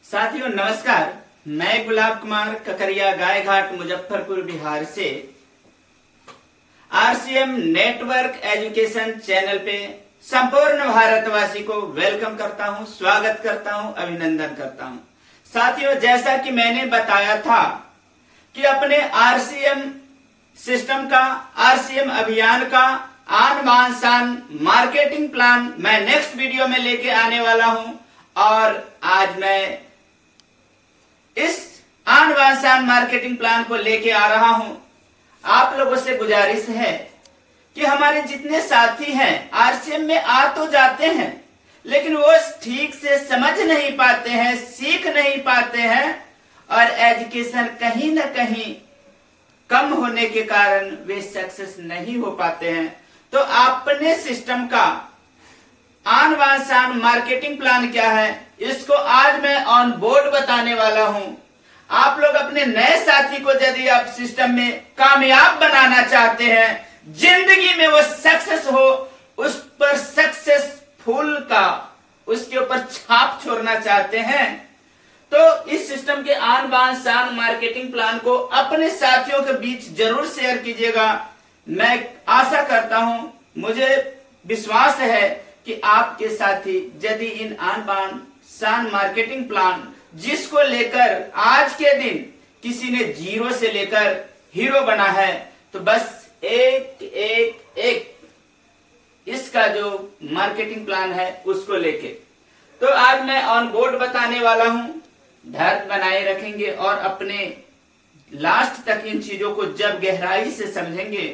साथियों नमस्कार। मैं गुलाब कुमार ककरिया गायघाट मुजफ्फरपुर बिहार से आरसीएम नेटवर्क एजुकेशन चैनल पे संपूर्ण भारतवासी को वेलकम करता हूं, स्वागत करता हूं, अभिनंदन करता हूं। साथियों जैसा कि मैंने बताया था कि अपने आरसीएम सिस्टम का, आरसीएम अभियान का आन बान शान मार्केटिंग प्लान मैं नेक्स्ट वीडियो में लेके आने वाला हूं। और आज मैं इस आन बान शान मार्केटिंग प्लान को लेके आ रहा हूं। आप लोगों से गुजारिश है कि हमारे जितने साथी हैं आरसीएम में आ तो जाते हैं, लेकिन वो ठीक से समझ नहीं पाते हैं, सीख नहीं पाते हैं और एजुकेशन कहीं ना कहीं कम होने के कारण वे सक्सेस नहीं हो पाते हैं। तो अपने सिस्टम का आन बान शान मार्केटिंग प्लान क्या है, इसको आज मैं ऑन बोर्ड बताने वाला हूं। आप लोग अपने नए साथी को यदि आप सिस्टम में कामयाब बनाना चाहते हैं, जिंदगी में वो सक्सेस हो, उस पर सक्सेसफुल का उसके ऊपर छाप छोड़ना चाहते हैं, तो इस सिस्टम के आन बान शान मार्केटिंग प्लान को अपने साथियों के बीच जरूर शेयर कीजिएगा। मैं आशा करता हूं, मुझे विश्वास है कि आपके साथी यदि इन आन बान शान मार्केटिंग प्लान जिसको लेकर आज के दिन किसी ने जीरो से लेकर हीरो बना है, तो बस एक इसका जो मार्केटिंग प्लान है उसको लेके तो आज मैं ऑन बोर्ड बताने वाला हूं। धैर्य बनाए रखेंगे और अपने लास्ट तक इन चीजों को जब गहराई से समझेंगे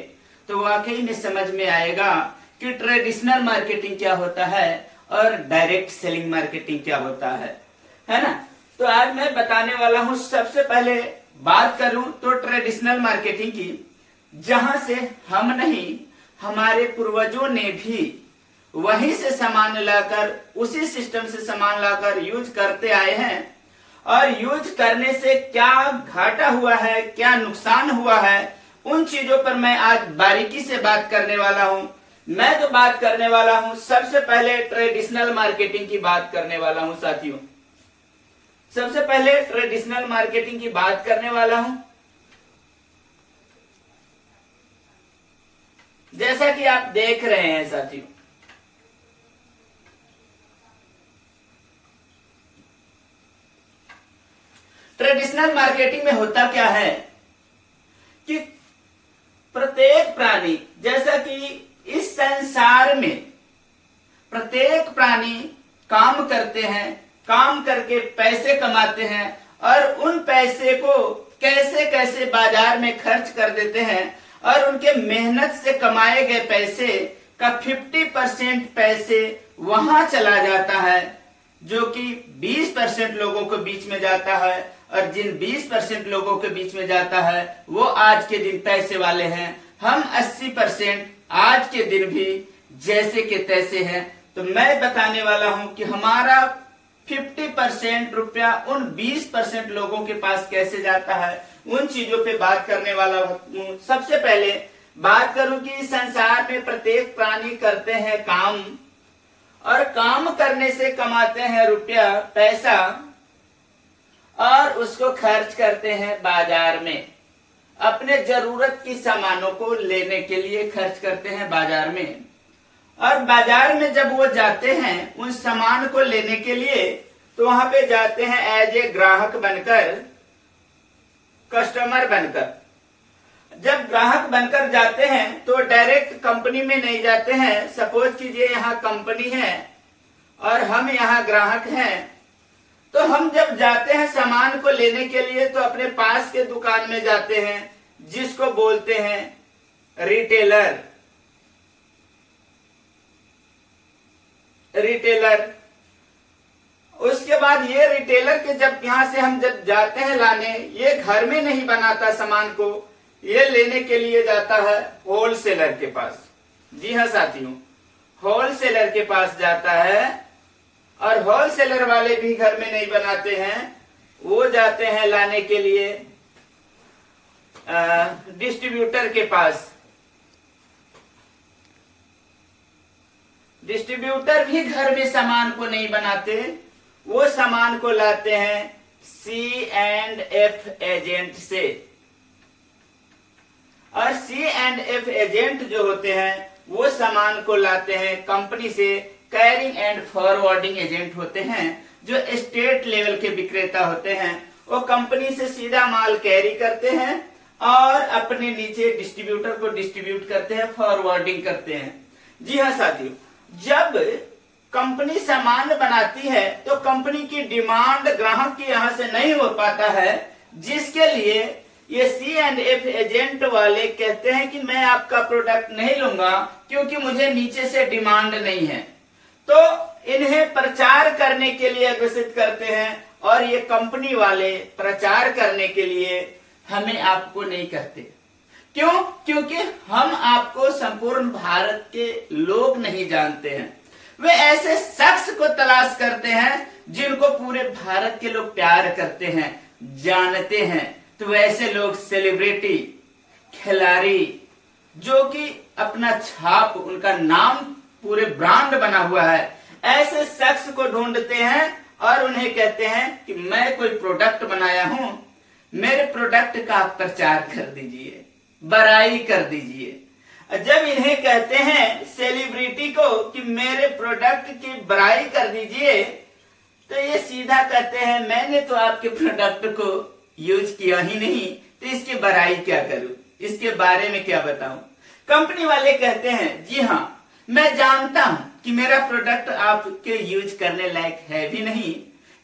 तो वाकई में समझ में आएगा कि ट्रेडिशनल मार्केटिंग क्या होता है और डायरेक्ट सेलिंग मार्केटिंग क्या होता है ना। तो आज मैं बताने वाला हूं। सबसे पहले बात करूं तो ट्रेडिशनल मार्केटिंग की, जहां से हम नहीं हमारे पूर्वजों ने भी वहीं से सामान लाकर, उसी सिस्टम से सामान लाकर यूज करते आए हैं और यूज करने से क्या घाटा हुआ है, क्या नुकसान हुआ है, उन चीजों पर मैं आज बारीकी से बात करने वाला हूं। मैं जो बात करने वाला हूं, सबसे पहले ट्रेडिशनल मार्केटिंग की बात करने वाला हूं। साथियों सबसे पहले ट्रेडिशनल मार्केटिंग की बात करने वाला हूं। जैसा कि आप देख रहे हैं साथियों, ट्रेडिशनल मार्केटिंग में होता क्या है कि प्रत्येक प्राणी, जैसा कि इस संसार में प्रत्येक प्राणी काम करते हैं, काम करके पैसे कमाते हैं और उन पैसे को कैसे कैसे बाजार में खर्च कर देते हैं और उनके मेहनत से कमाए गए पैसे का 50% पैसे वहां चला जाता है, जो कि 20% लोगों के बीच में जाता है। और जिन 20% लोगों के बीच में जाता है वो आज के दिन पैसे वाले हैं। हम 80% आज के दिन भी जैसे के तैसे हैं। तो मैं बताने वाला हूं कि हमारा 50% रुपया उन 20% लोगों के पास कैसे जाता है, उन चीजों पे बात करने वाला हूं। सबसे पहले बात करूं कि संसार में प्रत्येक प्राणी करते हैं काम और काम करने से कमाते हैं रुपया, पैसा, और उसको खर्च करते हैं बाजार में। अपने जरूरत की सामानों को लेने के लिए खर्च करते हैं बाजार में। और बाजार में जब वो जाते हैं उन सामान को लेने के लिए, तो वहां पे जाते हैं एज ए ग्राहक बनकर, कस्टमर बनकर। जब ग्राहक बनकर जाते हैं तो डायरेक्ट कंपनी में नहीं जाते हैं। सपोज कीजिए यहाँ कंपनी है और हम यहाँ ग्राहक हैं, तो हम जब जाते हैं सामान को लेने के लिए तो अपने पास के दुकान में जाते हैं, जिसको बोलते हैं रिटेलर। उसके बाद ये रिटेलर के जब यहां से हम जब जाते हैं लाने, ये घर में नहीं बनाता सामान को, ये लेने के लिए जाता है होलसेलर के पास। जी हाँ साथियों, होलसेलर के पास जाता है और होलसेलर वाले भी घर में नहीं बनाते हैं, वो जाते हैं लाने के लिए डिस्ट्रीब्यूटर के पास। डिस्ट्रीब्यूटर भी घर में सामान को नहीं बनाते, वो सामान को लाते हैं C&F एजेंट से। और C&F एजेंट जो होते हैं वो सामान को लाते हैं कंपनी से। कैरिंग एंड फॉरवर्डिंग एजेंट होते हैं जो स्टेट लेवल के विक्रेता होते हैं। वो कंपनी से सीधा माल कैरी करते हैं और अपने नीचे डिस्ट्रीब्यूटर को डिस्ट्रीब्यूट करते हैं, फॉरवर्डिंग करते हैं। जी हाँ साथियों, जब कंपनी सामान बनाती है तो कंपनी की डिमांड ग्राहक के यहाँ से नहीं हो पाता है, जिसके लिए ये C&F एजेंट वाले कहते हैं कि मैं आपका प्रोडक्ट नहीं लूंगा क्योंकि मुझे नीचे से डिमांड नहीं है। तो इन्हें प्रचार करने के लिए अग्रसित करते हैं और ये कंपनी वाले प्रचार करने के लिए हमें आपको नहीं करते। क्यों? क्योंकि हम आपको संपूर्ण भारत के लोग नहीं जानते हैं। वे ऐसे शख्स को तलाश करते हैं जिनको पूरे भारत के लोग प्यार करते हैं, जानते हैं। तो वैसे लोग सेलिब्रिटी, खिलाड़ी, जो कि अपना छाप, उनका नाम पूरे ब्रांड बना हुआ है, ऐसे शख्स को ढूंढते हैं और उन्हें कहते हैं कि मैं कोई प्रोडक्ट बनाया हूं, मेरे प्रोडक्ट का आप प्रचार कर दीजिए, बड़ाई कर दीजिए। जब इन्हें कहते हैं सेलिब्रिटी को कि मेरे प्रोडक्ट की बड़ाई कर दीजिए, तो ये सीधा कहते हैं मैंने तो आपके प्रोडक्ट को यूज किया ही नहीं, तो इसकी बड़ाई क्या करूं, इसके बारे में क्या बताऊं। कंपनी वाले कहते हैं जी हाँ, मैं जानता हूं कि मेरा प्रोडक्ट आपके यूज करने लायक है भी नहीं,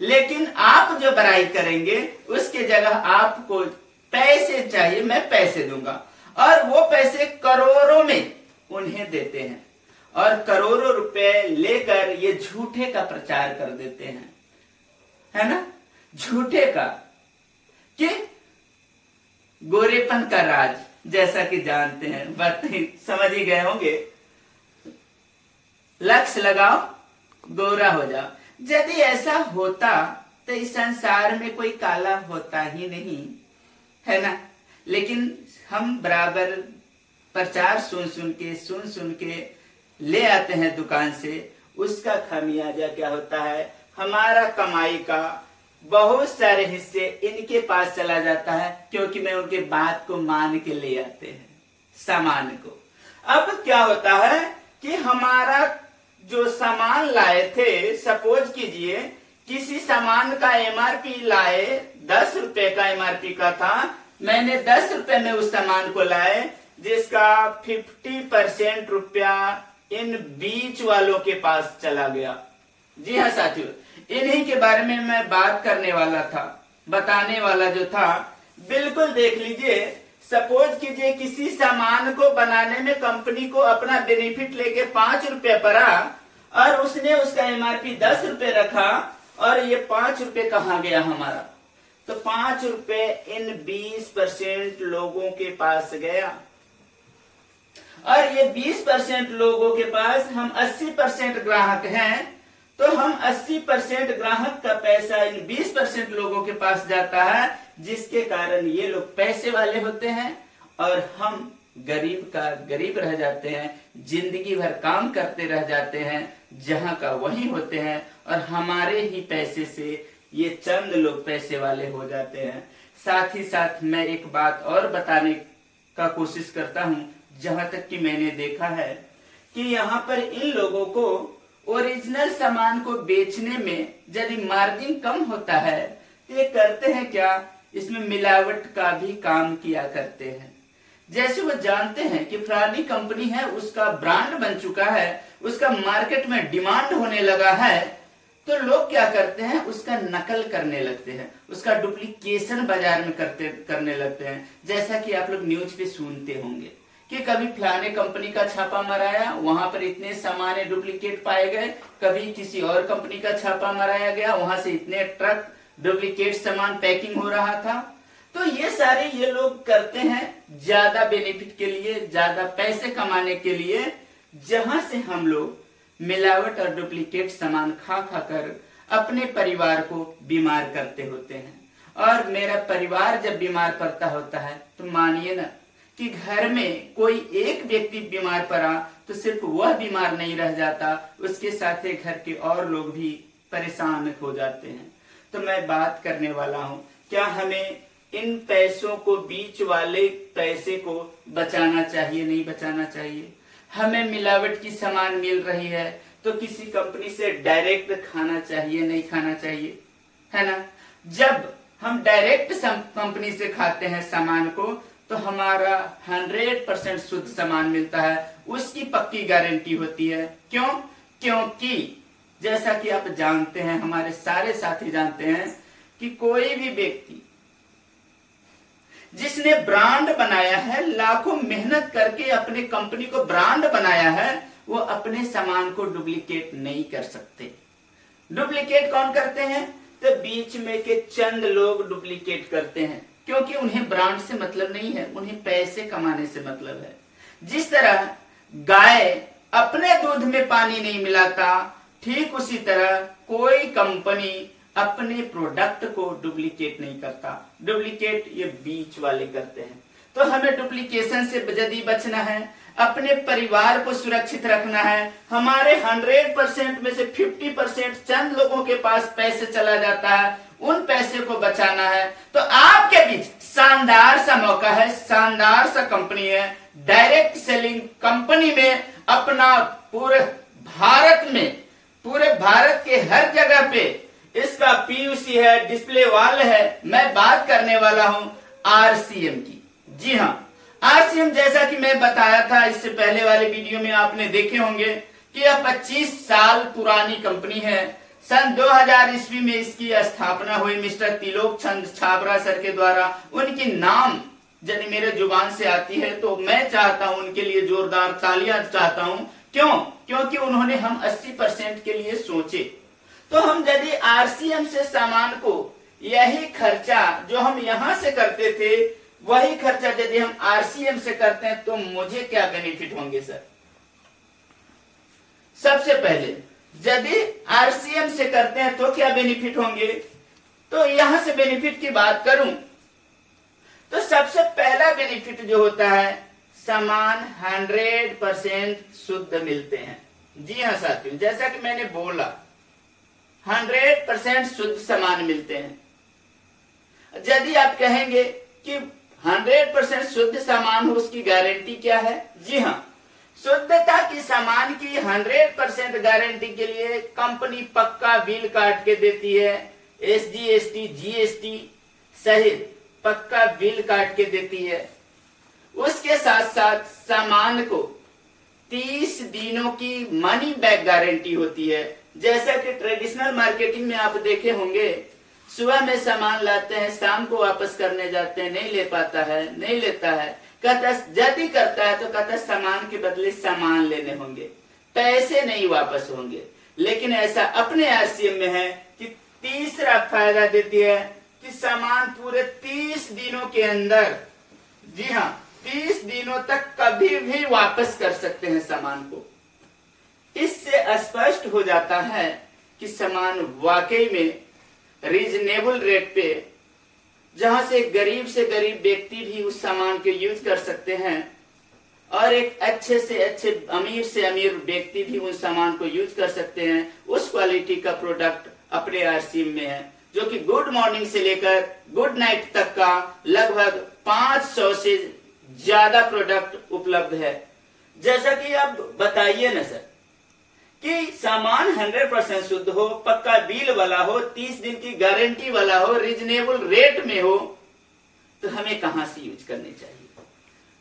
लेकिन आप जो बड़ाई करेंगे उसके जगह आपको पैसे चाहिए, मैं पैसे दूंगा। और वो पैसे करोड़ों में उन्हें देते हैं और करोड़ों रुपए लेकर ये झूठे का प्रचार कर देते हैं, है ना, झूठे का, कि गोरेपन का राज, जैसा कि जानते हैं, बात समझ ही गए होंगे। लक्ष्य लगाओ, गोरा हो जाओ। यदि ऐसा होता तो इस संसार में कोई काला होता ही नहीं, है ना। लेकिन हम बराबर प्रचार सुन सुन के ले आते हैं दुकान से। उसका खामियाजा क्या होता है, हमारा कमाई का बहुत सारे हिस्से इनके पास चला जाता है, क्योंकि मैं उनके बात को मान के ले आते हैं सामान को। अब क्या होता है कि हमारा जो सामान लाए थे, सपोज कीजिए किसी सामान का MRP लाए 10 रुपए का MRP का था, मैंने 10 रुपए में उस सामान को लाए, जिसका 50% रुपया इन बीच वालों के पास चला गया। जी हाँ साथियों, इन्हीं के बारे में मैं बात करने वाला था, बताने वाला जो था। बिल्कुल देख लीजिए, सपोज कीजिए किसी सामान को बनाने में कंपनी को अपना बेनिफिट लेके 5 रुपए पड़ा और उसने उसका MRP 10 रुपए रखा, और ये 5 रुपए कहाँ गया हमारा, तो 5 रुपए इन 20% लोगों के पास गया। और ये 20% लोगों के पास हम 80% ग्राहक हैं, तो हम 80% ग्राहक का पैसा इन 20% लोगों के पास जाता है, जिसके कारण ये लोग पैसे वाले होते हैं और हम गरीब का गरीब रह जाते हैं, जिंदगी भर काम करते रह जाते हैं, जहां का वहीं होते हैं, और हमारे ही पैसे से ये चंद लोग पैसे वाले हो जाते हैं। साथ ही साथ मैं एक बात और बताने का कोशिश करता हूं, जहां तक कि मैंने देखा है कि यहाँ पर इन लोगों को ओरिजिनल सामान को बेचने में यदि मार्जिन कम होता है तो ये करते हैं क्या, इसमें मिलावट का भी काम किया करते हैं। जैसे वो जानते हैं कि फलानी कंपनी है, उसका ब्रांड बन चुका है, उसका मार्केट में डिमांड होने लगा है, तो लोग क्या करते हैं, उसका नकल करने लगते हैं, उसका डुप्लीकेशन बाजार में करने लगते हैं। जैसा कि आप लोग न्यूज पे सुनते होंगे कि कभी फलाने कंपनी का छापा मराया, वहां पर इतने सामान डुप्लीकेट पाए गए, कभी किसी और कंपनी का छापा मराया गया, वहां से इतने ट्रक डुप्लीकेट सामान पैकिंग हो रहा था। तो ये सारे ये लोग करते हैं ज्यादा बेनिफिट के लिए, ज्यादा पैसे कमाने के लिए, जहां से हम लोग मिलावट और डुप्लीकेट सामान खा कर अपने परिवार को बीमार करते होते हैं। और मेरा परिवार जब बीमार पड़ता होता है तो मानिए ना कि घर में कोई एक व्यक्ति बीमार पड़ा तो सिर्फ वह बीमार नहीं रह जाता, उसके साथ घर के और लोग भी परेशान हो जाते हैं। तो मैं बात करने वाला हूं, क्या हमें इन पैसों को, बीच वाले पैसे को बचाना चाहिए, नहीं बचाना चाहिए? हमें मिलावट की सामान मिल रही है तो किसी कंपनी से डायरेक्ट खाना चाहिए, नहीं खाना चाहिए, है ना? जब हम डायरेक्ट कंपनी से खाते हैं सामान को तो हमारा 100% शुद्ध सामान मिलता है, उसकी पक्की गारंटी होती है। क्यों? क्योंकि जैसा कि आप जानते हैं, हमारे सारे साथी जानते हैं कि कोई भी व्यक्ति जिसने ब्रांड बनाया है, लाखों मेहनत करके अपने कंपनी को ब्रांड बनाया है, वो अपने सामान को डुप्लीकेट नहीं कर सकते। डुप्लीकेट कौन करते हैं? तो बीच में के चंद लोग डुप्लीकेट करते हैं, क्योंकि उन्हें ब्रांड से मतलब नहीं है, उन्हें पैसे कमाने से मतलब है। जिस तरह गाय अपने दूध में पानी नहीं मिलाता, ठीक उसी तरह कोई कंपनी अपने प्रोडक्ट को डुप्लीकेट नहीं करता। डुप्लीकेट ये बीच वाले करते हैं। तो हमें डुप्लीकेशन से यदि बचना है, अपने परिवार को सुरक्षित रखना है, हमारे 100% में से 50% चंद लोगों के पास पैसे चला जाता है, उन पैसे को बचाना है, तो आपके बीच शानदार सा मौका है, शानदार सा कंपनी है। डायरेक्ट सेलिंग कंपनी में अपना पूरे भारत के हर जगह पे इसका पीयूसी है, डिस्प्ले वाल है। मैं बात करने वाला हूं आरसीएम की। जी हां, आरसीएम जैसा कि मैं बताया था इससे पहले वाले वीडियो में आपने देखे होंगे कि यह 25 साल पुरानी कंपनी है। सन 2000 ईस्वी में इसकी स्थापना हुई मिस्टर त्रिलोक चंद छाबड़ा सर के द्वारा। उनकी नाम यदि मेरे जुबान से आती है तो मैं चाहता हूं उनके लिए जोरदार तालियां चाहता हूं। क्यों? क्योंकि उन्होंने हम 80% के लिए सोचे। तो हम यदि आरसीएम से सामान को, यही खर्चा जो हम यहां से करते थे, वही खर्चा यदि हम आरसीएम से करते हैं तो मुझे क्या बेनिफिट होंगे सर? सबसे पहले यदि आरसीएम से करते हैं तो क्या बेनिफिट होंगे? तो यहां से बेनिफिट की बात करूं तो सबसे पहला बेनिफिट जो होता है, सामान 100% शुद्ध मिलते हैं। जी हाँ साथियों, जैसा कि मैंने बोला 100% शुद्ध सामान मिलते हैं। यदि आप कहेंगे कि 100% शुद्ध सामान हो, उसकी गारंटी क्या है? जी हाँ, शुद्धता की सामान की 100% गारंटी के लिए कंपनी पक्का बिल काट के देती है। एसजीएसटी, जीएसटी सहित पक्का बिल काट के देती है। उसके साथ साथ सामान को 30 दिनों की मनी बैक गारंटी होती है। जैसा कि ट्रेडिशनल मार्केटिंग में आप देखे होंगे, सुबह में सामान लाते हैं, शाम को वापस करने जाते हैं, नहीं ले पाता है, नहीं लेता है, कहता यदि करता है तो कहता सामान के बदले सामान लेने होंगे, पैसे नहीं वापस होंगे। लेकिन ऐसा अपने आरसीएम में है कि तीसरा फायदा देती है कि सामान पूरे 30 दिनों के अंदर, जी हाँ 30 दिनों तक कभी भी वापस कर सकते हैं सामान को। इससे स्पष्ट हो जाता है कि सामान वाकई में रीजनेबल रेट पे, जहां से गरीब व्यक्ति भी उस सामान को यूज कर सकते हैं और एक अच्छे से अच्छे, अमीर से अमीर व्यक्ति भी उस सामान को यूज कर सकते हैं। उस क्वालिटी का प्रोडक्ट अपने आरसीएम में है, जो कि गुड मॉर्निंग से लेकर गुड नाइट तक का लगभग 500 से ज्यादा प्रोडक्ट उपलब्ध है। जैसा कि आप बताइए ना सर कि सामान 100% शुद्ध हो, पक्का बिल वाला हो, 30 दिन की गारंटी वाला हो, रीजनेबल रेट में हो, तो हमें कहां से यूज करने चाहिए?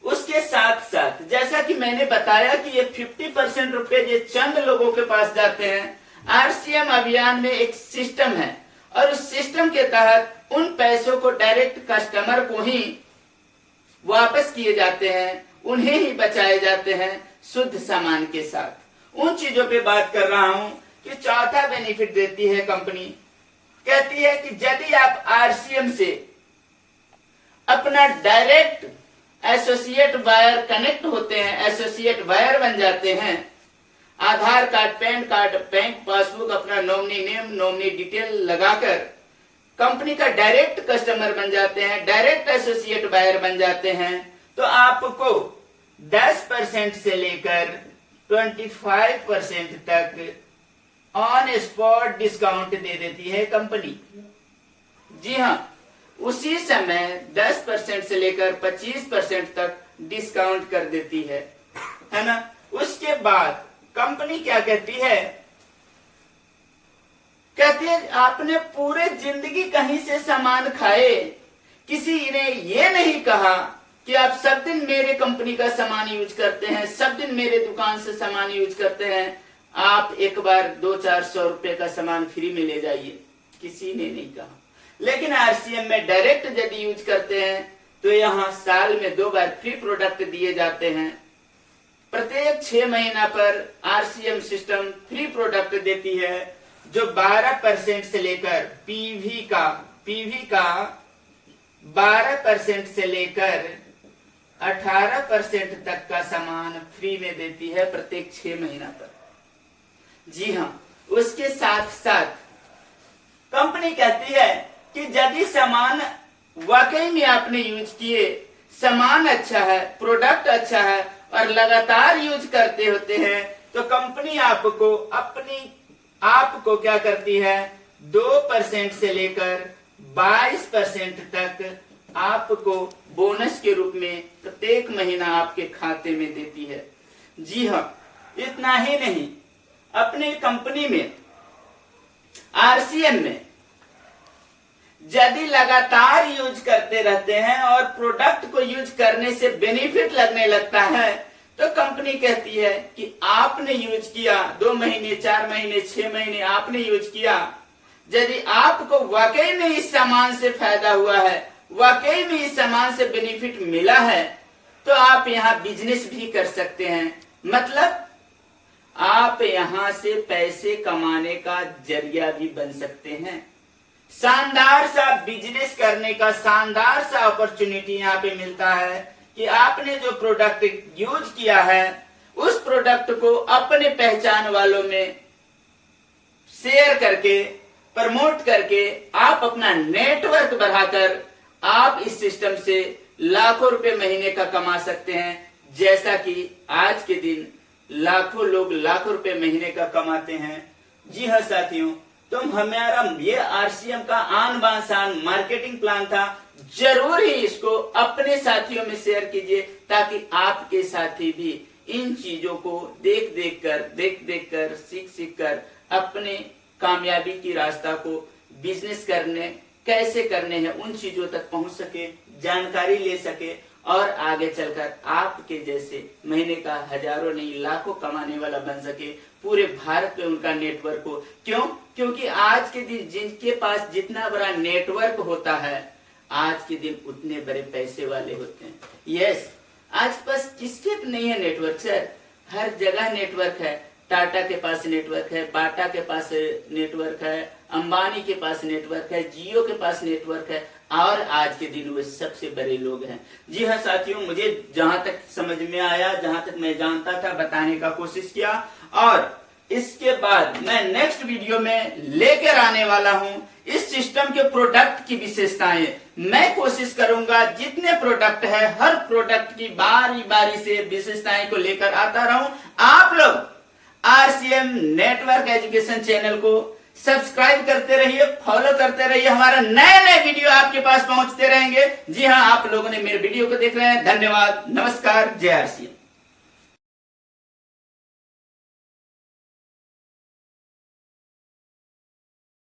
उसके साथ साथ जैसा कि मैंने बताया कि ये 50% रुपए ये चंद लोगों के पास जाते हैं। आरसीएम अभियान में एक सिस्टम है और उस सिस्टम के तहत उन पैसों को डायरेक्ट कस्टमर को ही वापस किए जाते हैं, उन्हें ही बचाए जाते हैं शुद्ध सामान के साथ। उन चीजों पे बात कर रहा हूं कि चौथा बेनिफिट देती है कंपनी, कहती है कि यदि आप आरसीएम से अपना डायरेक्ट एसोसिएट बायर कनेक्ट होते हैं, एसोसिएट बायर बन जाते हैं, Aadhaar card, PAN card, bank passbook, अपना नॉमिनी नेम, नॉमिनी डिटेल लगाकर कंपनी का डायरेक्ट कस्टमर बन जाते हैं, डायरेक्ट एसोसिएट बायर बन जाते हैं, तो आपको 10% से लेकर 25% तक ऑन स्पॉट डिस्काउंट दे देती है कंपनी। जी हाँ, उसी समय 10% से लेकर 25% तक डिस्काउंट कर देती है ना। उसके बाद कंपनी क्या कहती है, कहती है आपने पूरे जिंदगी कहीं से सामान खाए, किसी ने ये नहीं कहा कि आप सब दिन मेरे कंपनी का सामान यूज करते हैं, सब दिन मेरे दुकान से सामान यूज करते हैं, आप एक बार 200-400 रुपए का सामान फ्री में ले जाइए, किसी ने नहीं कहा। लेकिन आरसीएम में डायरेक्ट यदि यूज करते हैं तो यहाँ साल में 2 बार फ्री प्रोडक्ट दिए जाते हैं। प्रत्येक 6 महीना पर आरसीएम सिस्टम फ्री प्रोडक्ट देती है, जो 12% से लेकर पीवी का 12% से लेकर 18% तक का सामान फ्री में देती है प्रत्येक 6 महीना पर। जी हाँ, उसके साथ साथ कंपनी कहती है कि यदि सामान वाकई में आपने यूज किए, सामान अच्छा है, प्रोडक्ट अच्छा है और लगातार यूज करते होते हैं, तो कंपनी आपको क्या करती है, 2% से लेकर 22% तक आपको बोनस के रूप में प्रत्येक महीना आपके खाते में देती है। जी हाँ, इतना ही नहीं, अपनी कंपनी में आरसीएम में यदि लगातार यूज करते रहते हैं और प्रोडक्ट को यूज करने से बेनिफिट लगने लगता है, तो कंपनी कहती है कि आपने यूज किया 2 महीने, 4 महीने, 6 महीने आपने यूज किया, यदि आपको वाकई में इस सामान से फायदा हुआ है, वाकई में इस सामान से बेनिफिट मिला है, तो आप यहाँ बिजनेस भी कर सकते हैं। मतलब आप यहाँ से पैसे कमाने का जरिया भी बन सकते हैं। शानदार सा बिजनेस करने का शानदार सा अपॉर्चुनिटी यहाँ पे मिलता है कि आपने जो प्रोडक्ट यूज किया है, उस प्रोडक्ट को अपने पहचान वालों में शेयर करके, प्रमोट करके आप अपना नेटवर्क बढ़ाकर आप इस सिस्टम से लाखों रुपए महीने का कमा सकते हैं। जैसा कि आज के दिन लाखों लोग लाखों रुपए महीने का कमाते हैं। जी हाँ साथियों, तो हमारा ये आरसीएम का आन बान शान मार्केटिंग प्लान था। जरूर ही इसको अपने साथियों में शेयर कीजिए, ताकि आपके साथी भी इन चीजों को देख देख कर सीख कर अपने कामयाबी की रास्ता को, बिजनेस करने कैसे करने हैं, उन चीजों तक पहुंच सके, जानकारी ले सके और आगे चलकर आपके जैसे महीने का हजारों नहीं लाखों कमाने वाला बन सके। पूरे भारत में उनका नेटवर्क हो। क्यों? क्योंकि आज के दिन जिनके पास जितना बड़ा नेटवर्क होता है, आज के दिन उतने बड़े पैसे वाले होते हैं। यस, आज पास किसके नहीं है नेटवर्क सर? हर जगह नेटवर्क है। टाटा के पास नेटवर्क है, बाटा के पास नेटवर्क है, अंबानी के पास नेटवर्क है, जियो के पास नेटवर्क है, और आज के दिन वे सबसे बड़े लोग हैं। जी हाँ साथियों, मुझे जहां तक समझ में आया, जहां तक मैं जानता था, बताने का कोशिश किया, और इसके बाद मैं नेक्स्ट वीडियो में लेकर आने वाला हूं इस सिस्टम के प्रोडक्ट की विशेषताएं। मैं कोशिश करूंगा जितने प्रोडक्ट है, हर प्रोडक्ट की बारी बारी से विशेषताएं को लेकर आता रहूं। आप लोग आरसीएम नेटवर्क एजुकेशन चैनल को सब्सक्राइब करते रहिए, फॉलो करते रहिए, हमारा नए नए वीडियो आपके पास पहुंचते रहेंगे। जी हाँ, आप लोगों ने मेरे वीडियो को देख रहे हैं, धन्यवाद, नमस्कार, जय आरसीएम।